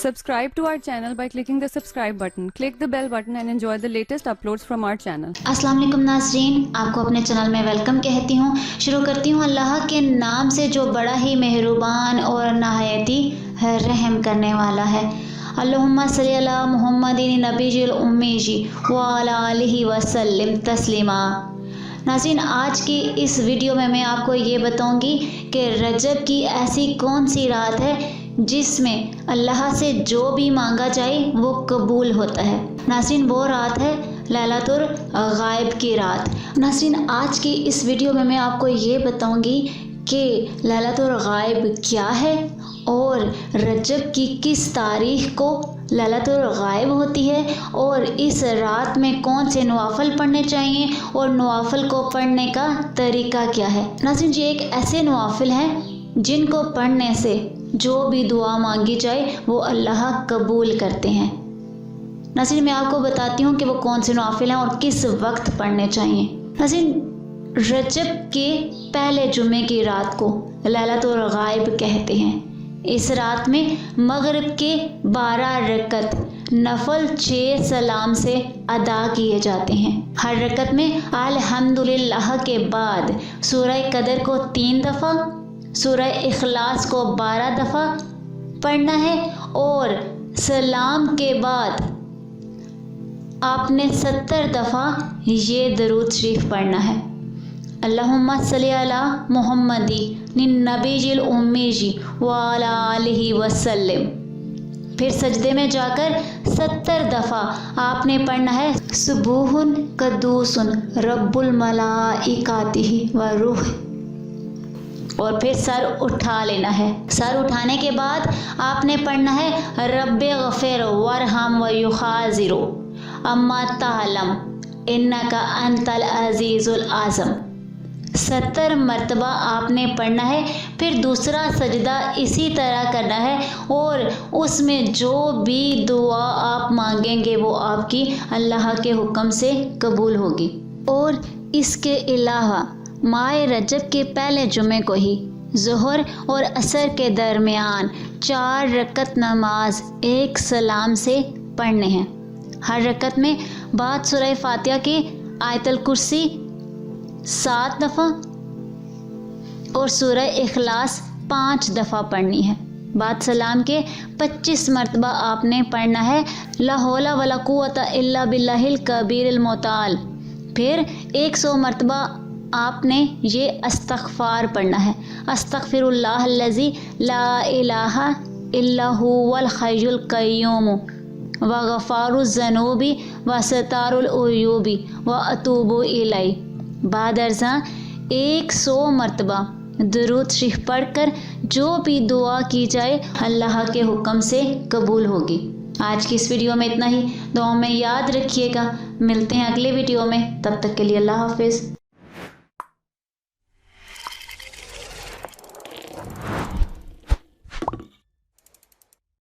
Subscribe to our channel by clicking the subscribe button. Click the bell button and enjoy the latest uploads from our channel. अस्सलाम वालेकुम नाज़रीन, आपको अपने channel में welcome कहती हूँ। शुरू करती हूँ अल्लाह के नाम से जो बड़ा ही मेहरबान और नहायती रहम करने वाला है। अल्लाहुम्मा सल्ली अला मुहम्मदिन नबीजिल उम्मीजी व अला आलिहि वसल्लिम तस्लीमा। नाज़रीन, आज की इस वीडियो में मैं आपको ये बताऊंगी कि रजब की ऐसी कौन सी रात है जिसमें अल्लाह से जो भी मांगा जाए वो कबूल होता है। नाज़रीन, वो रात है लैलतुल गायब की रात। नाज़रीन, आज की इस वीडियो में मैं आपको ये बताऊंगी कि लैलतुल गायब क्या है और रजब की किस तारीख को लैलतुल गायब होती है और इस रात में कौन से नवाफिल पढ़ने चाहिए और नवाफिल को पढ़ने का तरीका क्या है। नाज़रीन, ये एक ऐसे नवाफिल हैं जिनको पढ़ने से जो भी दुआ मांगी जाए वो अल्लाह कबूल करते हैं। नाज़रीन, मैं आपको बताती हूँ कि वो कौन से नवाफिल हैं और किस वक्त पढ़ने चाहिए। नाज़रीन, रजब के पहले जुमे की रात को लैलतुल गायब कहते हैं। इस रात में मगरिब के 12 रकत नफल 6 सलाम से अदा किए जाते हैं। हर रकत में अल्हम्दुलिल्लाह के बाद सूरह कदर को 3 दफ़ा, सूरह इखलास को 12 दफ़ा पढ़ना है और सलाम के बाद आपने 70 दफ़ा ये दरूद शरीफ पढ़ना है। अल्लाहुम्मा सल्ली अला मुहम्मदी नबीजिल उम्मीजी व अला आलिहि वसल्लिम। फिर सजदे में जाकर 70 दफ़ा आपने पढ़ना है सुबूहुन कद्दूसुन रब्बुल मलाइकातिहि व रूह। और फिर सर उठा लेना है। सर उठाने के बाद आपने पढ़ना है रब्बे गफिर वरहम व युखाजिरो अम्मा तालम इन्नका अंतल अजीजुल आज़म। 70 मरतबा आपने पढ़ना है। फिर दूसरा सजदा इसी तरह करना है और उसमें जो भी दुआ आप मांगेंगे वो आपकी अल्लाह के हुक्म से कबूल होगी। और इसके अलावा माह रजब के पहले जुमे को ही ज़ोहर और असर के दरमियान 4 रकत नमाज 1 सलाम से पढ़ने हैं। हर रकत में बाद सूरह फातिहा की आयतुल कुर्सी 7 दफ़ा और सूरह इखलास 5 दफ़ा पढ़नी है। बाद सलाम के 25 मरतबा आपने पढ़ना है ला हौला वला कुव्वता इल्ला बिल्लाहिल कबीरिल मुताल। फिर 100 मरतबा आपने ये अस्तग़फ़ार पढ़ना है अस्तग़फ़िरुल्लाहल्लज़ी ला इलाहा इल्ला हुवल हय्युल क़य्यूम व गफ़ारुज़ ज़ुनूबि व सतारुल उयूबि व अतूबु इलैहि। बाद अर्ज़ा 100 मरतबा दरूद शरीफ पढ़कर जो भी दुआ की जाए अल्लाह के हुक्म से कबूल होगी। आज की इस वीडियो में इतना ही। दुआ में याद रखिएगा। मिलते हैं अगले वीडियो में, तब तक के लिए अल्लाह हाफ़िज़।